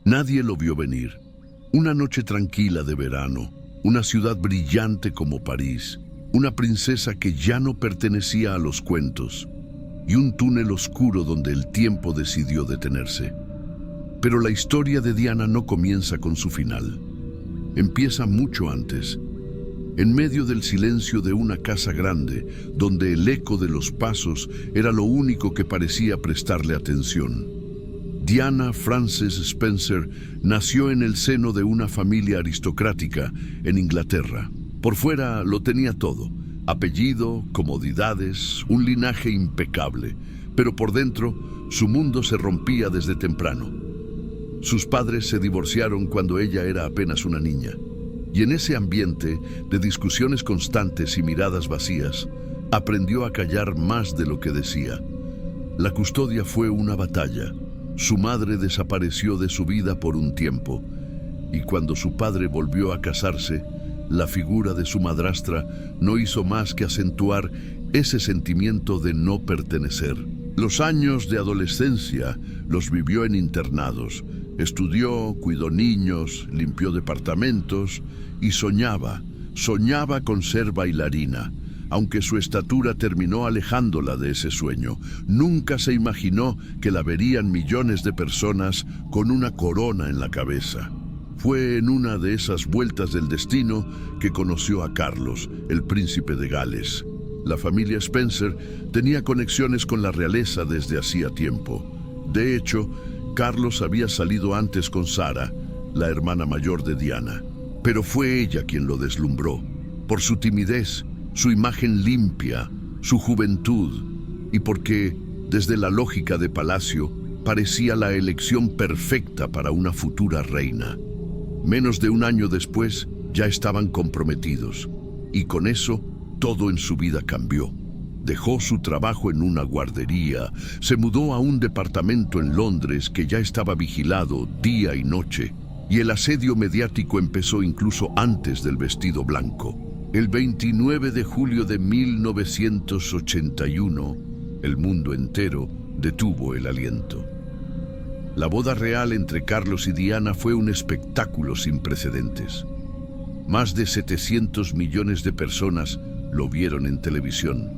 Nadie lo vio venir. Una noche tranquila de verano, una ciudad brillante como París, una princesa que ya no pertenecía a los cuentos, y un túnel oscuro donde el tiempo decidió detenerse. Pero la historia de Diana no comienza con su final. Empieza mucho antes, en medio del silencio de una casa grande, donde el eco de los pasos era lo único que parecía prestarle atención. Diana Frances Spencer nació en el seno de una familia aristocrática en Inglaterra. Por fuera lo tenía todo: apellido, comodidades, un linaje impecable, pero por dentro su mundo se rompía desde temprano. Sus padres se divorciaron cuando ella era apenas una niña, y en ese ambiente de discusiones constantes y miradas vacías, aprendió a callar más de lo que decía. La custodia fue una batalla. Su madre desapareció de su vida por un tiempo, y cuando su padre volvió a casarse, la figura de su madrastra no hizo más que acentuar ese sentimiento de no pertenecer. Los años de adolescencia los vivió en internados. Estudió, cuidó niños, limpió departamentos y soñaba con ser bailarina. Aunque su estatura terminó alejándola de ese sueño, nunca se imaginó que la verían millones de personas con una corona en la cabeza. Fue en una de esas vueltas del destino que conoció a Carlos, el príncipe de Gales. La familia Spencer tenía conexiones con la realeza desde hacía tiempo. De hecho, Carlos había salido antes con Sara, la hermana mayor de Diana. Pero fue ella quien lo deslumbró, por su timidez, su imagen limpia, su juventud, y porque, desde la lógica de palacio, parecía la elección perfecta para una futura reina. Menos de un año después, ya estaban comprometidos, y con eso, todo en su vida cambió. Dejó su trabajo en una guardería, se mudó a un departamento en Londres que ya estaba vigilado día y noche, y el asedio mediático empezó incluso antes del vestido blanco. El 29 de julio de 1981, el mundo entero detuvo el aliento. La boda real entre Carlos y Diana fue un espectáculo sin precedentes. Más de 700 millones de personas lo vieron en televisión.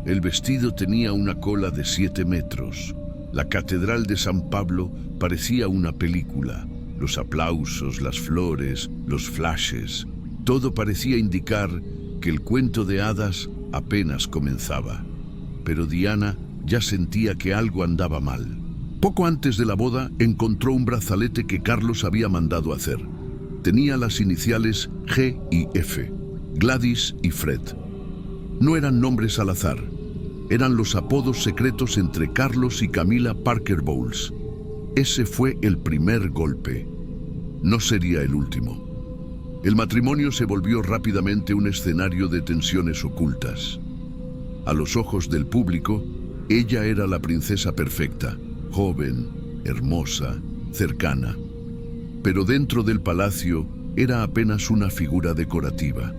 El vestido tenía una cola de 7 metros. La Catedral de San Pablo parecía una película. Los aplausos, las flores, los flashes, todo parecía indicar que el cuento de hadas apenas comenzaba. Pero Diana ya sentía que algo andaba mal. Poco antes de la boda encontró un brazalete que Carlos había mandado hacer. Tenía las iniciales G y F, Gladys y Fred. No eran nombres al azar, eran los apodos secretos entre Carlos y Camilla Parker Bowles. Ese fue el primer golpe. No sería el último. El matrimonio se volvió rápidamente un escenario de tensiones ocultas. A los ojos del público, ella era la princesa perfecta, joven, hermosa, cercana. Pero dentro del palacio era apenas una figura decorativa.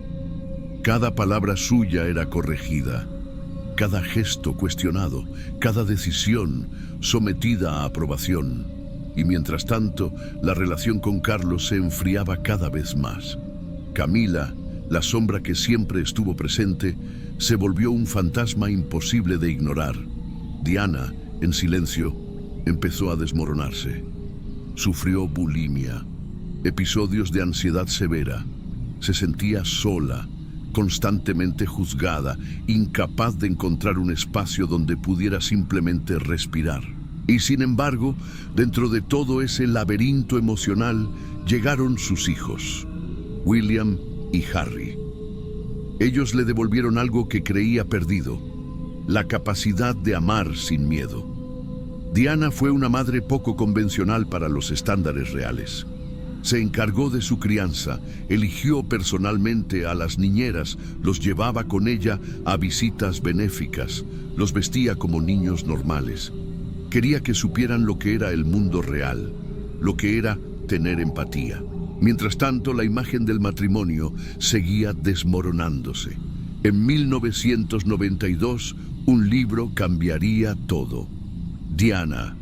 Cada palabra suya era corregida, cada gesto cuestionado, cada decisión sometida a aprobación. Y mientras tanto, la relación con Carlos se enfriaba cada vez más. Camilla, la sombra que siempre estuvo presente, se volvió un fantasma imposible de ignorar. Diana, en silencio, empezó a desmoronarse. Sufrió bulimia, episodios de ansiedad severa. Se sentía sola, constantemente juzgada, incapaz de encontrar un espacio donde pudiera simplemente respirar. Y sin embargo, dentro de todo ese laberinto emocional, llegaron sus hijos, William y Harry. Ellos le devolvieron algo que creía perdido: la capacidad de amar sin miedo. Diana fue una madre poco convencional para los estándares reales. Se encargó de su crianza, eligió personalmente a las niñeras, los llevaba con ella a visitas benéficas, los vestía como niños normales. Quería que supieran lo que era el mundo real, lo que era tener empatía. Mientras tanto, la imagen del matrimonio seguía desmoronándose. En 1992, un libro cambiaría todo. Diana,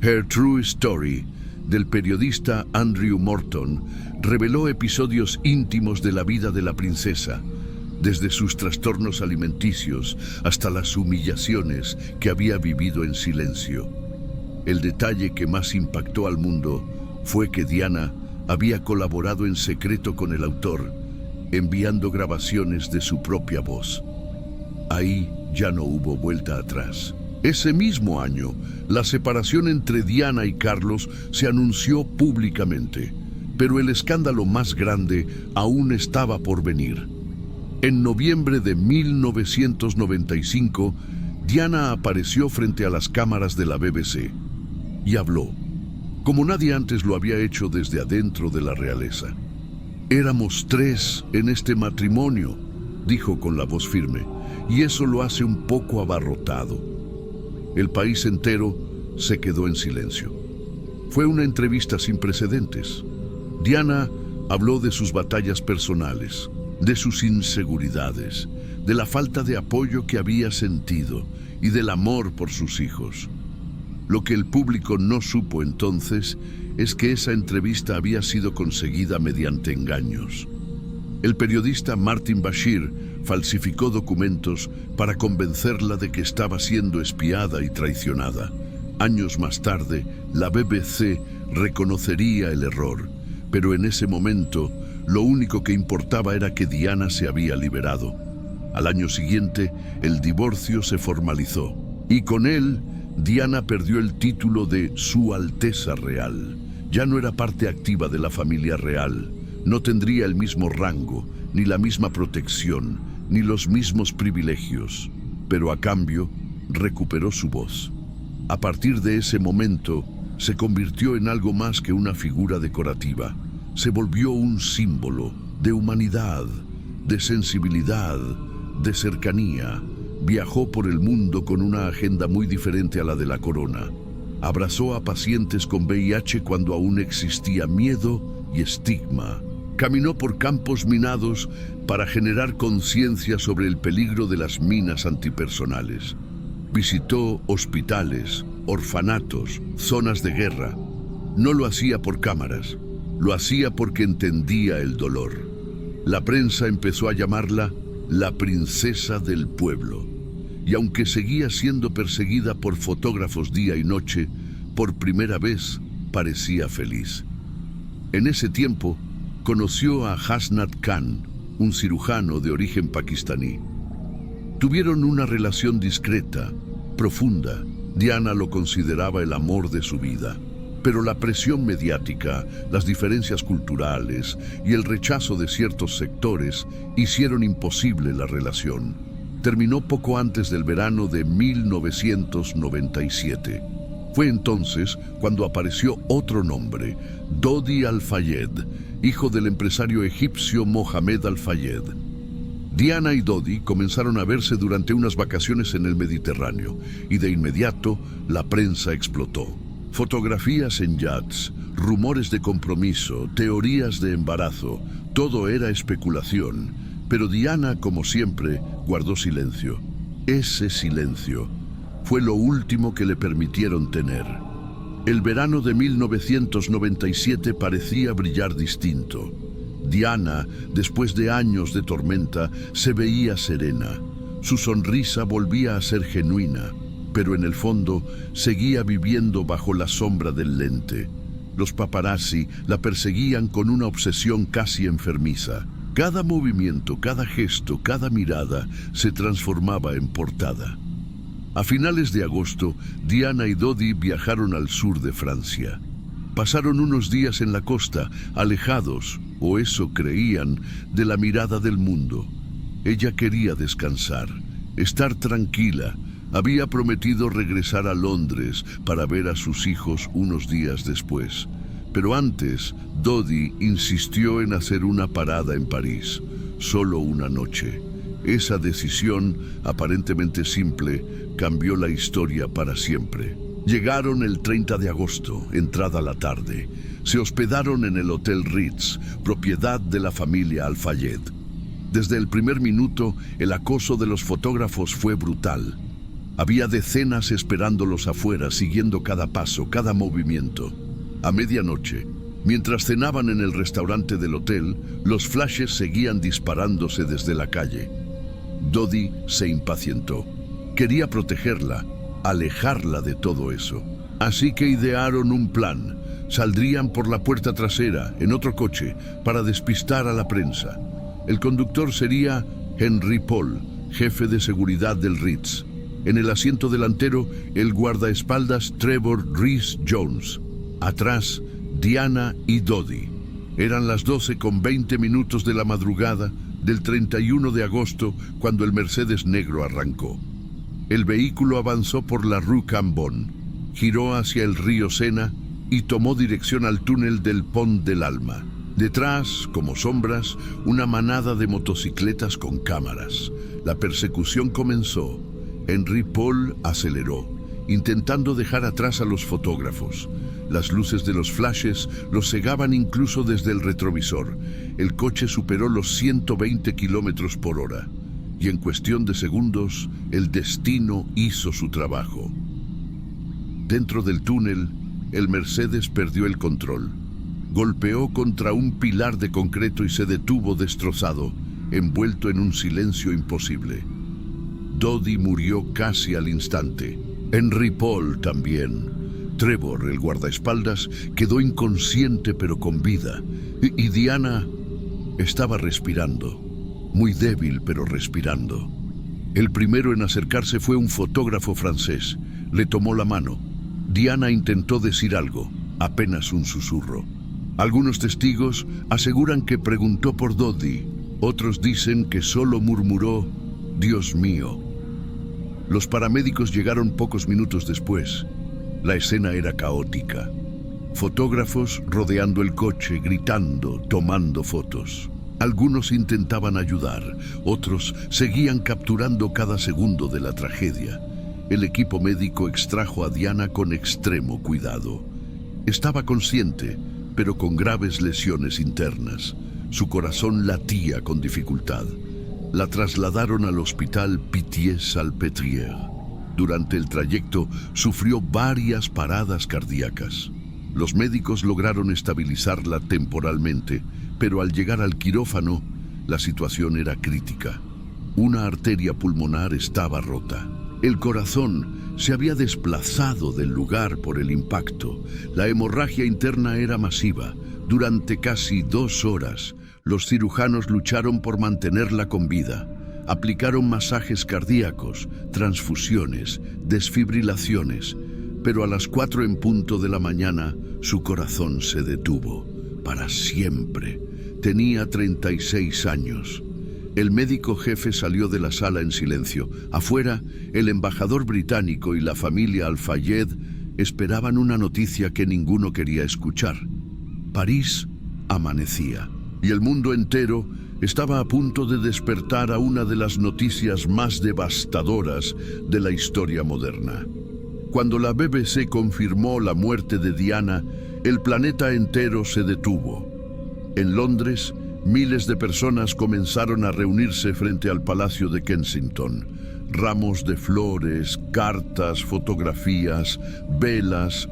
Her True Story, del periodista Andrew Morton, reveló episodios íntimos de la vida de la princesa, desde sus trastornos alimenticios hasta las humillaciones que había vivido en silencio. El detalle que más impactó al mundo fue que Diana había colaborado en secreto con el autor, enviando grabaciones de su propia voz. Ahí ya no hubo vuelta atrás. Ese mismo año, la separación entre Diana y Carlos se anunció públicamente, pero el escándalo más grande aún estaba por venir. En noviembre de 1995, Diana apareció frente a las cámaras de la BBC y habló, como nadie antes lo había hecho desde adentro de la realeza. «Éramos 3 en este matrimonio», dijo con la voz firme, «y eso lo hace un poco abarrotado». El país entero se quedó en silencio. Fue una entrevista sin precedentes. Diana habló de sus batallas personales, de sus inseguridades, de la falta de apoyo que había sentido y del amor por sus hijos. Lo que el público no supo entonces es que esa entrevista había sido conseguida mediante engaños. El periodista Martin Bashir falsificó documentos para convencerla de que estaba siendo espiada y traicionada. Años más tarde, la BBC reconocería el error, pero en ese momento, lo único que importaba era que Diana se había liberado. Al año siguiente, el divorcio se formalizó, y con él, Diana perdió el título de Su Alteza Real. Ya no era parte activa de la familia real, no tendría el mismo rango, ni la misma protección, ni los mismos privilegios, pero a cambio, recuperó su voz. A partir de ese momento, se convirtió en algo más que una figura decorativa. Se volvió un símbolo de humanidad, de sensibilidad, de cercanía. Viajó por el mundo con una agenda muy diferente a la de la corona. Abrazó a pacientes con VIH cuando aún existía miedo y estigma. Caminó por campos minados para generar conciencia sobre el peligro de las minas antipersonales. Visitó hospitales, orfanatos, zonas de guerra. No lo hacía por cámaras, lo hacía porque entendía el dolor. La prensa empezó a llamarla la princesa del pueblo. Y aunque seguía siendo perseguida por fotógrafos día y noche, por primera vez parecía feliz. En ese tiempo, conoció a Hasnat Khan, un cirujano de origen pakistaní. Tuvieron una relación discreta, profunda. Diana lo consideraba el amor de su vida. Pero la presión mediática, las diferencias culturales y el rechazo de ciertos sectores hicieron imposible la relación. Terminó poco antes del verano de 1997. Fue entonces cuando apareció otro nombre, Dodi Al-Fayed, hijo del empresario egipcio Mohamed Al-Fayed. Diana y Dodi comenzaron a verse durante unas vacaciones en el Mediterráneo y de inmediato la prensa explotó. Fotografías en yachts, rumores de compromiso, teorías de embarazo, todo era especulación, pero Diana, como siempre, guardó silencio. Ese silencio fue lo último que le permitieron tener. El verano de 1997 parecía brillar distinto. Diana, después de años de tormenta, se veía serena. Su sonrisa volvía a ser genuina, pero en el fondo seguía viviendo bajo la sombra del lente. Los paparazzi la perseguían con una obsesión casi enfermiza. Cada movimiento, cada gesto, cada mirada se transformaba en portada. A finales de agosto, Diana y Dodi viajaron al sur de Francia. Pasaron unos días en la costa, alejados, o eso creían, de la mirada del mundo. Ella quería descansar, estar tranquila. Había prometido regresar a Londres para ver a sus hijos unos días después. Pero antes, Dodi insistió en hacer una parada en París, solo una noche. Esa decisión, aparentemente simple, cambió la historia para siempre. Llegaron el 30 de agosto, entrada la tarde. Se hospedaron en el Hotel Ritz, propiedad de la familia Al-Fayed. Desde el primer minuto, el acoso de los fotógrafos fue brutal. Había decenas esperándolos afuera, siguiendo cada paso, cada movimiento. A medianoche, mientras cenaban en el restaurante del hotel, los flashes seguían disparándose desde la calle. Dodi se impacientó. Quería protegerla, alejarla de todo eso. Así que idearon un plan. Saldrían por la puerta trasera, en otro coche, para despistar a la prensa. El conductor sería Henry Paul, jefe de seguridad del Ritz. En el asiento delantero, el guardaespaldas Trevor Rhys Jones. Atrás, Diana y Dodi. Eran las 12:20 de la madrugada del 31 de agosto cuando el Mercedes negro arrancó. El vehículo avanzó por la Rue Cambon, giró hacia el río Sena y tomó dirección al túnel del Pont del Alma. Detrás, como sombras, una manada de motocicletas con cámaras. La persecución comenzó. Henry Paul aceleró, intentando dejar atrás a los fotógrafos. Las luces de los flashes los cegaban incluso desde el retrovisor. El coche superó los 120 kilómetros por hora. Y en cuestión de segundos, el destino hizo su trabajo. Dentro del túnel, el Mercedes perdió el control. Golpeó contra un pilar de concreto y se detuvo destrozado, envuelto en un silencio imposible. Dodi murió casi al instante. Henry Paul también. Trevor, el guardaespaldas, quedó inconsciente pero con vida. Y Diana estaba respirando. Muy débil pero respirando. El primero en acercarse fue un fotógrafo francés. Le tomó la mano. Diana intentó decir algo, apenas un susurro. Algunos testigos aseguran que preguntó por Dodi. Otros dicen que solo murmuró, «Dios mío». Los paramédicos llegaron pocos minutos después. La escena era caótica. Fotógrafos rodeando el coche, gritando, tomando fotos. Algunos intentaban ayudar, otros seguían capturando cada segundo de la tragedia. El equipo médico extrajo a Diana con extremo cuidado. Estaba consciente, pero con graves lesiones internas. Su corazón latía con dificultad. La trasladaron al hospital Pitié-Salpêtrière. Durante el trayecto sufrió varias paradas cardíacas. Los médicos lograron estabilizarla temporalmente, pero al llegar al quirófano, la situación era crítica. Una arteria pulmonar estaba rota. El corazón se había desplazado del lugar por el impacto. La hemorragia interna era masiva. Durante casi 2 horas, los cirujanos lucharon por mantenerla con vida. Aplicaron masajes cardíacos, transfusiones, desfibrilaciones, pero a las 4 en punto de la mañana, su corazón se detuvo. Para siempre. Tenía 36 años. El médico jefe salió de la sala en silencio. Afuera, el embajador británico y la familia Al-Fayed esperaban una noticia que ninguno quería escuchar. París amanecía, y el mundo entero estaba a punto de despertar a una de las noticias más devastadoras de la historia moderna. Cuando la BBC confirmó la muerte de Diana, el planeta entero se detuvo. En Londres, miles de personas comenzaron a reunirse frente al Palacio de Kensington. Ramos de flores, cartas, fotografías, velas.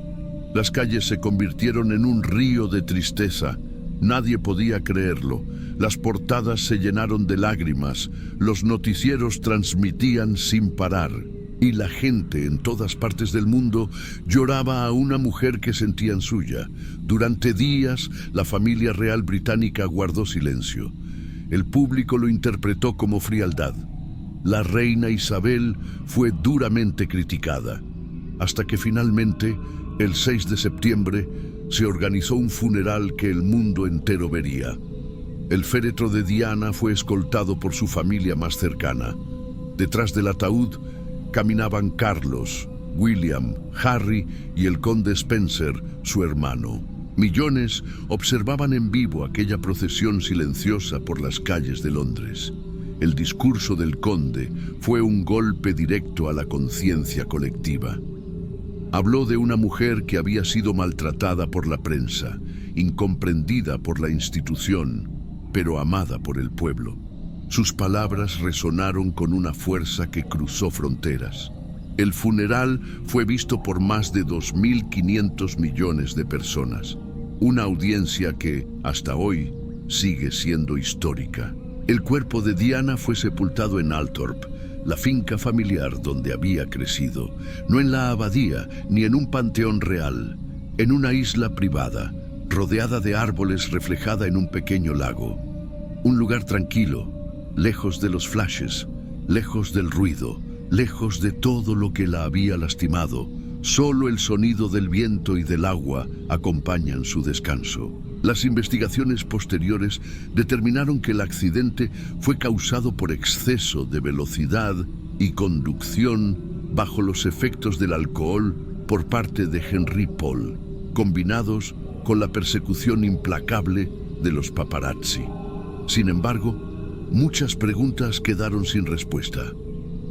Las calles se convirtieron en un río de tristeza. Nadie podía creerlo. Las portadas se llenaron de lágrimas. Los noticieros transmitían sin parar. Y la gente en todas partes del mundo lloraba a una mujer que sentían suya. Durante días, la familia real británica guardó silencio. El público lo interpretó como frialdad. La reina Isabel fue duramente criticada, hasta que finalmente, el 6 de septiembre, se organizó un funeral que el mundo entero vería. El féretro de Diana fue escoltado por su familia más cercana. Detrás del ataúd caminaban Carlos, William, Harry y el conde Spencer, su hermano. Millones observaban en vivo aquella procesión silenciosa por las calles de Londres. El discurso del conde fue un golpe directo a la conciencia colectiva. Habló de una mujer que había sido maltratada por la prensa, incomprendida por la institución, pero amada por el pueblo. Sus palabras resonaron con una fuerza que cruzó fronteras. El funeral fue visto por más de 2.500 millones de personas, una audiencia que, hasta hoy, sigue siendo histórica. El cuerpo de Diana fue sepultado en Althorp, la finca familiar donde había crecido, no en la abadía ni en un panteón real, en una isla privada, rodeada de árboles, reflejada en un pequeño lago. Un lugar tranquilo, lejos de los flashes, lejos del ruido, lejos de todo lo que la había lastimado. Solo el sonido del viento y del agua acompañan su descanso. Las investigaciones posteriores determinaron que el accidente fue causado por exceso de velocidad y conducción bajo los efectos del alcohol por parte de Henry Paul, combinados con la persecución implacable de los paparazzi. Sin embargo, muchas preguntas quedaron sin respuesta.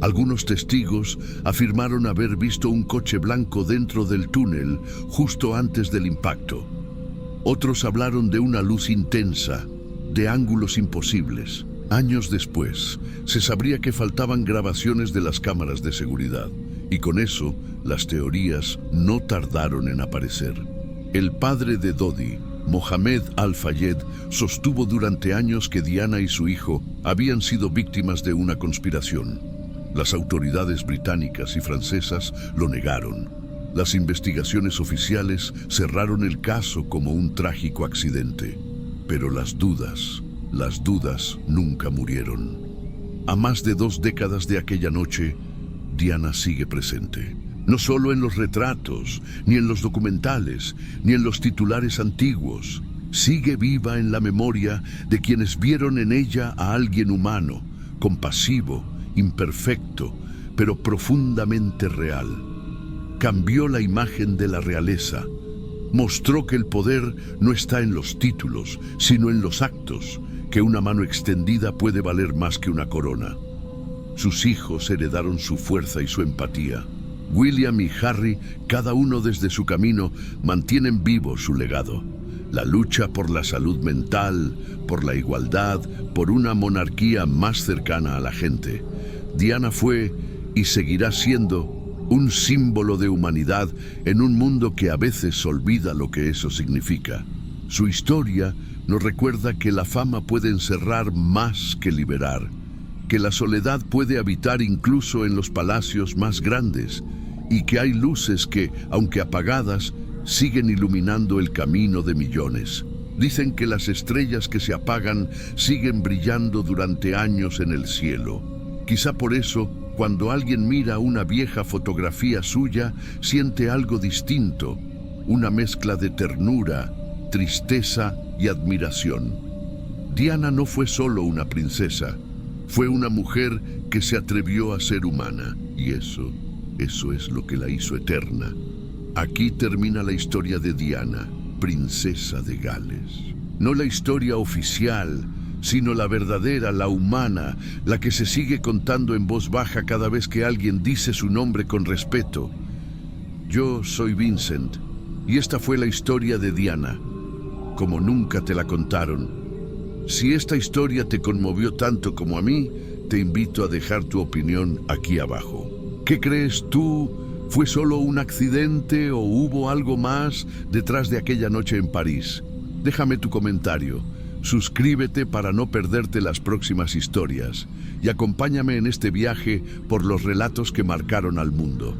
Algunos testigos afirmaron haber visto un coche blanco dentro del túnel justo antes del impacto. Otros hablaron de una luz intensa, de ángulos imposibles. Años después, se sabría que faltaban grabaciones de las cámaras de seguridad, y con eso, las teorías no tardaron en aparecer. El padre de Dodi, Mohamed Al-Fayed, sostuvo durante años que Diana y su hijo habían sido víctimas de una conspiración. Las autoridades británicas y francesas lo negaron. Las investigaciones oficiales cerraron el caso como un trágico accidente. Pero las dudas nunca murieron. A más de 2 décadas de aquella noche, Diana sigue presente. No solo en los retratos, ni en los documentales, ni en los titulares antiguos. Sigue viva en la memoria de quienes vieron en ella a alguien humano, compasivo, imperfecto, pero profundamente real. Cambió la imagen de la realeza. Mostró que el poder no está en los títulos, sino en los actos, que una mano extendida puede valer más que una corona. Sus hijos heredaron su fuerza y su empatía. William y Harry, cada uno desde su camino, mantienen vivo su legado. La lucha por la salud mental, por la igualdad, por una monarquía más cercana a la gente. Diana fue y seguirá siendo un símbolo de humanidad en un mundo que a veces olvida lo que eso significa. Su historia nos recuerda que la fama puede encerrar más que liberar, que la soledad puede habitar incluso en los palacios más grandes, y que hay luces que, aunque apagadas, siguen iluminando el camino de millones. Dicen que las estrellas que se apagan siguen brillando durante años en el cielo. Quizá por eso, cuando alguien mira una vieja fotografía suya, siente algo distinto, una mezcla de ternura, tristeza y admiración. Diana no fue solo una princesa, fue una mujer que se atrevió a ser humana, y eso es lo que la hizo eterna. Aquí termina la historia de Diana, princesa de Gales. No la historia oficial, sino la verdadera, la humana, la que se sigue contando en voz baja cada vez que alguien dice su nombre con respeto. Yo soy Vincent, y esta fue la historia de Diana, como nunca te la contaron. Si esta historia te conmovió tanto como a mí, te invito a dejar tu opinión aquí abajo. ¿Qué crees tú? ¿Fue solo un accidente o hubo algo más detrás de aquella noche en París? Déjame tu comentario. Suscríbete para no perderte las próximas historias y acompáñame en este viaje por los relatos que marcaron al mundo.